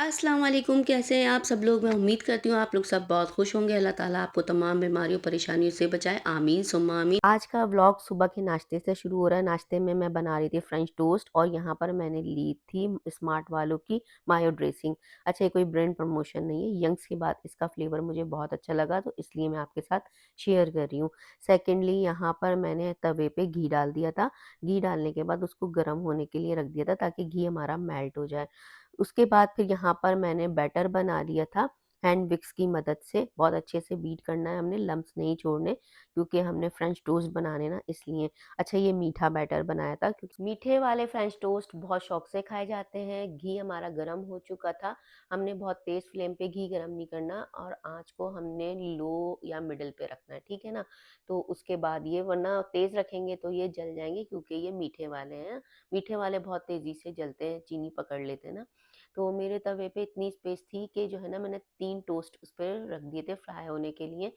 अस्सलाम वालेकुम, कैसे हैं आप सब लोग? मैं उम्मीद करती हूँ आप लोग सब बहुत खुश होंगे। अल्लाह ताला आपको तमाम बीमारियों परेशानियों से बचाए, आमीन सुम्मा आमीन। आज का व्लॉग सुबह के नाश्ते से शुरू हो रहा है। नाश्ते में मैं बना रही थी फ्रेंच टोस्ट और यहाँ पर मैंने ली थी स्मार्ट वालों की मायो ड्रेसिंग। अच्छा, ये कोई ब्रांड प्रमोशन नहीं है, यंग्स के बाद इसका फ्लेवर मुझे बहुत अच्छा लगा तो इसलिए मैं आपके साथ शेयर कर रही हूँ। सेकेंडली, यहाँ पर मैंने तवे पे घी डाल दिया था। घी डालने के बाद उसको गर्म होने के लिए रख दिया था ताकि घी हमारा मेल्ट हो जाए। उसके बाद फिर यहाँ पर मैंने बैटर बना लिया था हैंड विक्स की मदद से। बहुत अच्छे से बीट करना है हमने, लम्प्स नहीं छोड़ने, क्योंकि हमने फ्रेंच टोस्ट बनाने ना इसलिए। अच्छा, ये मीठा बैटर बनाया था क्योंकि मीठे वाले फ्रेंच टोस्ट बहुत शौक से खाए जाते हैं। घी हमारा गर्म हो चुका था। हमने बहुत तेज़ फ्लेम पे घी गर्म नहीं करना और आँच को हमने लो या मिडल पे रखना है, ठीक है ना? तो उसके बाद ये, वरना तेज़ रखेंगे तो ये जल जाएँगे क्योंकि ये मीठे वाले हैं। मीठे वाले बहुत तेज़ी से जलते हैं, चीनी पकड़ लेते हैं ना। तो मेरे तवे पे इतनी स्पेस थी कि जो है ना, मैंने 3 टोस्ट उस पे रख दिए थे फ्राई होने के लिए।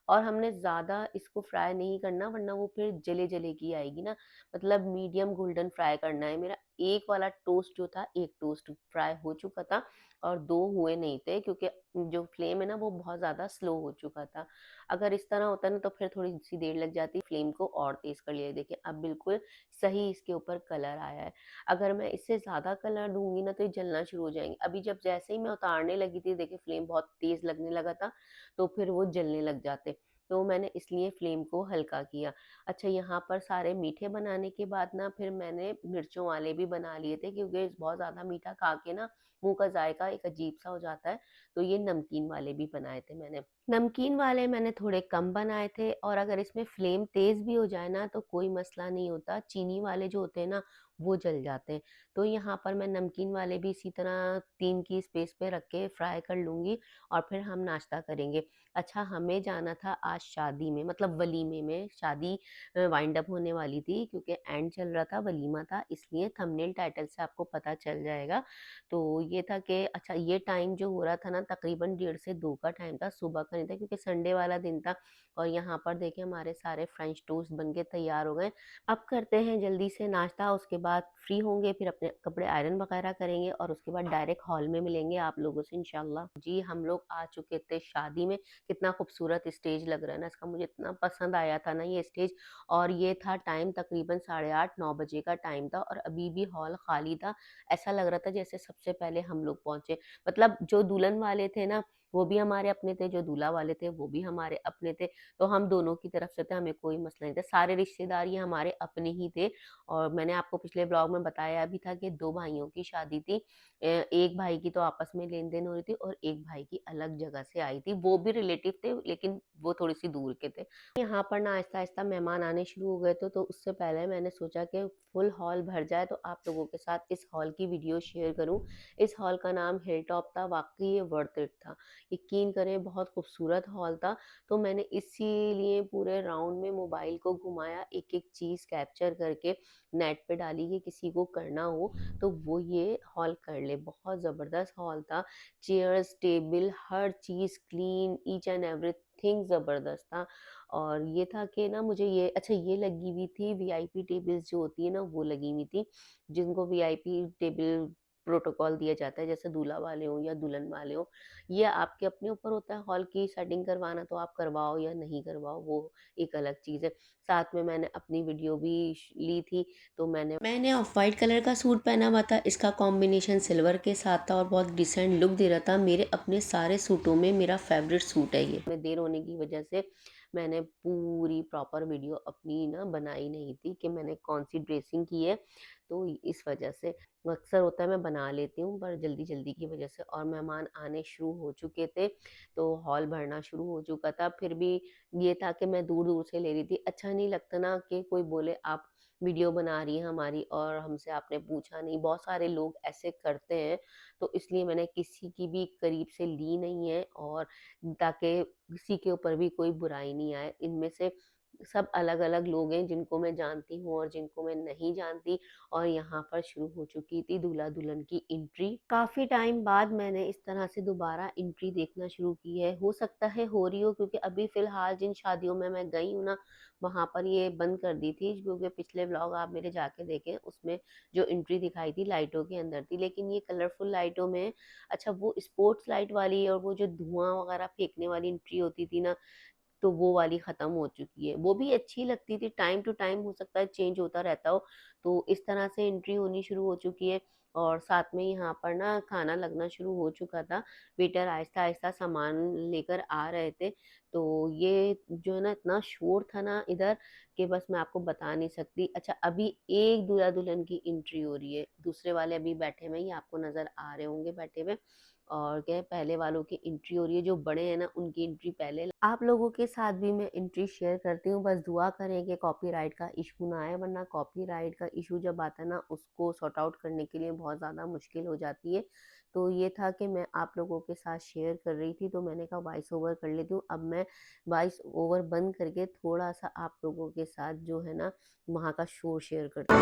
और हमने ज़्यादा इसको फ्राई नहीं करना वरना वो फिर जले-जले की आएगी ना, मतलब मीडियम गोल्डन फ्राई करना है। मेरा एक वाला टोस्ट जो था, 1 टोस्ट फ्राई हो चुका था और 2 हुए नहीं थे क्योंकि जो फ्लेम है ना वो बहुत ज़्यादा स्लो हो चुका था। अगर इस तरह होता ना तो फिर थोड़ी-सी देर लग जाती, फ्लेम को और तेज़ कर लिया। देखिए अब बिल्कुल सही इसके ऊपर कलर आया है। अगर मैं इससे ज़्यादा कलर दूँगी ना तो ये जलना शुरू हो जाएँगे। अभी जब जैसे ही मैं उतारने लगी थी, देखिए फ्लेम बहुत तेज़ लगने लगा था, तो फिर वो जलने लग जाते। तो मैंने इसलिए फ्लेम को हल्का किया। अच्छा, यहाँ पर सारे मीठे बनाने के बाद ना फिर मैंने मिर्चों वाले भी बना लिए थे क्योंकि बहुत ज़्यादा मीठा खा के ना मुँह का जायका एक अजीब-सा हो जाता है, तो ये नमकीन वाले भी बनाए थे मैंने। नमकीन वाले मैंने थोड़े कम बनाए थे और अगर इसमें फ्लेम तेज़ भी हो जाए ना तो कोई मसला नहीं होता, चीनी वाले जो होते हैं ना वो जल जाते हैं। तो यहाँ पर मैं नमकीन वाले भी इसी तरह 3 की स्पेस पे रख के फ्राई कर लूँगी और फिर हम नाश्ता करेंगे। अच्छा, हमें जाना था आज शादी में, मतलब वलीमे में। शादी वाइंड अप होने वाली थी क्योंकि एंड चल रहा था, वलीमा था, इसलिए थंबनेल टाइटल से आपको पता चल जाएगा। तो ये था कि अच्छा, ये टाइम जो हो रहा था ना तकरीबन 1:30 से 2 का टाइम था, सुबह का नहीं था क्योंकि संडे वाला दिन था। और यहाँ पर देखिए हमारे सारे फ्रेंच टोस्ट बन के तैयार हो गए। अब करते हैं जल्दी से नाश्ता, उसके बाद फ्री होंगे, फिर अपने कपड़े आयरन वगैरह करेंगे और उसके बाद डायरेक्ट हॉल में मिलेंगे आप लोगों से इंशाल्लाह। जी, हम लोग आ चुके थे शादी में। कितना खूबसूरत स्टेज लग रहा है ना इसका, मुझे इतना पसंद आया था ना ये स्टेज। और ये था टाइम तकरीबन 8:30-9 बजे का टाइम था और अभी भी हॉल खाली था। ऐसा लग रहा था जैसे सबसे पहले हम लोग पहुंचे। मतलब जो दुल्हन वाले थे ना वो भी हमारे अपने थे, जो दूल्हा वाले थे वो भी हमारे अपने थे। तो हम दोनों की तरफ से थे, हमें कोई मसला नहीं था। सारे रिश्तेदार ये हमारे अपने ही थे। और मैंने आपको पिछले ब्लॉग में बताया भी था कि 2 भाइयों की शादी थी। एक भाई की तो आपस में लेन-देन हो रही थी और एक भाई की अलग जगह से आई थी। वो भी रिलेटिव थे लेकिन वो थोड़ी-सी दूर के थे। यहाँ पर ना आहिस्ता-आहिस्ता मेहमान आने शुरू हो गए थे, तो उससे पहले मैंने सोचा कि फुल हॉल भर जाए तो आप लोगों के साथ इस हॉल की वीडियो शेयर करूँ। इस हॉल का नाम हिल टॉप था, वाक़ई ये वर्थ इट था। यकीन करें बहुत खूबसूरत हॉल था। तो मैंने इसीलिए पूरे राउंड में मोबाइल को घुमाया, एक-एक चीज़ कैप्चर करके नेट पे डाली कि किसी को करना हो तो वो ये हॉल कर ले। बहुत ज़बरदस्त हॉल था। Chairs, table, her cheese clean, each and everything ज़बरदस्त था। और ये था कि ना मुझे ये, अच्छा, ये लगी हुई थी वीआईपी टेबल्स जो होती है ना वो लगी हुई थी, जिनको वीआईपी टेबल प्रोटोकॉल दिया जाता है, जैसे दूल्हा वाले हों या दुल्हन वाले हों। ये आपके अपने ऊपर होता है, हॉल की सेटिंग करवाना तो आप करवाओ या नहीं करवाओ वो एक अलग चीज़ है। साथ में मैंने अपनी वीडियो भी ली थी, तो मैंने ऑफ वाइट कलर का सूट पहना हुआ था। इसका कॉम्बिनेशन सिल्वर के साथ था और बहुत डिसेंट लुक दे रहा था। मेरे अपने सारे सूटों में मेरा फेवरेट सूट है ये। मैं देर होने की वजह से मैंने पूरी प्रॉपर वीडियो अपनी ना बनाई नहीं थी कि मैंने कौन सी ड्रेसिंग की है, तो इस वजह से अक्सर होता है मैं बना लेती हूँ पर जल्दी जल्दी की वजह से। और मेहमान आने शुरू हो चुके थे तो हॉल भरना शुरू हो चुका था। फिर भी ये था कि मैं दूर दूर से ले रही थी। अच्छा नहीं लगता ना कि कोई बोले आप वीडियो बना रही हैं हमारी और हमसे आपने पूछा नहीं। बहुत सारे लोग ऐसे करते हैं, तो इसलिए मैंने किसी की भी करीब से ली नहीं है, और ताकि किसी के ऊपर भी कोई बुराई नहीं आए। इनमें से सब अलग-अलग लोग हैं जिनको मैं जानती हूँ और जिनको मैं नहीं जानती और यहाँ पर शुरू हो चुकी थी दूल्हा-दुल्हन की एंट्री। काफ़ी टाइम बाद मैंने इस तरह से दोबारा एंट्री देखना शुरू की है। हो सकता है हो रही हो क्योंकि अभी फ़िलहाल जिन शादियों में मैं गई हूँ ना, वहाँ पर ये बंद कर दी थी क्योंकि पिछले व्लॉग आप मेरे जाके देखें, उसमें जो एंट्री दिखाई थी लाइटों के अंदर थी। लेकिन ये कलरफुल लाइटों में अच्छा वो स्पोर्ट्स लाइट वाली और वो जो धुआँ वगैरह फेंकने वाली एंट्री होती थी ना, तो वो वाली ख़त्म हो चुकी है। वो भी अच्छी लगती थी, टाइम टू टाइम हो सकता है चेंज होता रहता हो, तो इस तरह से एंट्री होनी शुरू हो चुकी है और साथ में यहाँ पर ना खाना लगना शुरू हो चुका था। वेटर आहिस्ता-आहिस्ता सामान लेकर आ रहे थे, तो ये जो है ना इतना शोर था ना इधर कि बस मैं आपको बता नहीं सकती। अच्छा अभी एक दूल्हा-दुल्हन की एंट्री हो रही है, दूसरे वाले अभी बैठे हुए हैं, ये आपको नज़र आ रहे होंगे बैठे हुए। और क्या है पहले वालों की एंट्री हो रही है, जो बड़े हैं ना उनकी एंट्री पहले। आप लोगों के साथ भी मैं एंट्री शेयर करती हूँ, बस दुआ करें कि कॉपीराइट का इशू ना आए, वरना कॉपीराइट का इशू जब आता है ना उसको सॉर्ट आउट करने के लिए बहुत ज़्यादा मुश्किल हो जाती है। तो ये था कि मैं आप लोगों के साथ शेयर कर रही थी, तो मैंने कहा वॉइस ओवर कर लेती हूँ। अब मैं वॉइस ओवर बंद करके थोड़ा-सा आप लोगों के साथ जो है ना वहाँ का शोर शेयर करती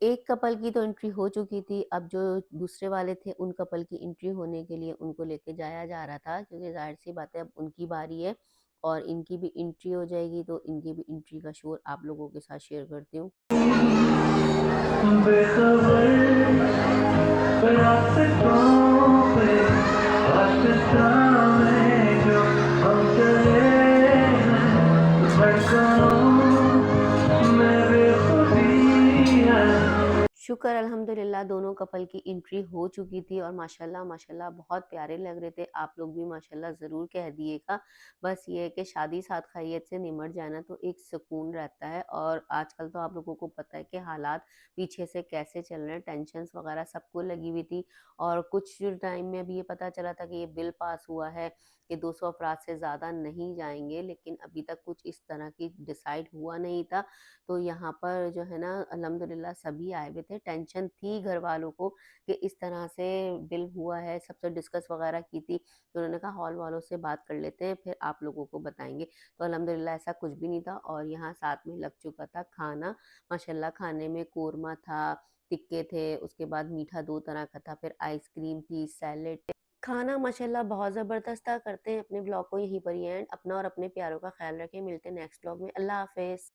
एक कपल की तो एंट्री हो चुकी थी, अब जो दूसरे वाले थे उन कपल की एंट्री होने के लिए उनको लेके जाया जा रहा था क्योंकि ज़ाहिर-सी बात है अब उनकी बारी है और इनकी भी एंट्री हो जाएगी तो इनकी भी एंट्री का शोर आप लोगों के साथ शेयर करती हूँ। बेखबर रास्तों पे रास्ता में जो हम चले हैं धड़कनों में बेखुदी है। शुक्र अल्हम्दुलिल्लाह दोनों कपल की एंट्री हो चुकी थी और माशाल्लाह माशाल्लाह बहुत प्यारे लग रहे थे। आप लोग भी माशाल्लाह ज़रूर कह दिएगा। बस ये है कि शादी साद खैरियत से निमट जाए ना तो एक सुकून रहता है और आजकल तो आप लोगों को पता है कि हालात पीछे से कैसे चल रहे हैं, टेंशन्स वगैरह सबको लगी हुई थी और कुछ टाइम में अभी ये पता चला था कि ये बिल पास हुआ है कि 200 अफराद से ज़्यादा नहीं जाएँगे, लेकिन अभी तक कुछ इस तरह की डिसाइड हुआ नहीं था। तो यहाँ पर जो है ना अल्हम्दुलिल्लाह सभी आए हुए थे। टेंशन थी घर वालों को कि इस तरह से बिल हुआ है, सबसे डिस्कस वगैरह की थी। तो उन्होंने कहा हॉल वालों से बात कर लेते हैं, फिर आप लोगों को बताएँगे। तो अल्हम्दुलिल्लाह ऐसा कुछ भी नहीं था और यहाँ साथ में लग चुका था खाना। माशाल्लाह खाने में कोरमा था, टिक्के थे, उसके बाद मीठा 2 तरह का था, फिर आइसक्रीम थी, सैलेड खाना माशाल्लाह बहुत ज़बरदस्त था। करते हैं अपने ब्लॉग को यहीं पर ही एंड। अपना और अपने प्यारों का ख़्याल रखें। मिलते हैं नेक्स्ट ब्लॉग में। अल्लाह हाफ़िज़।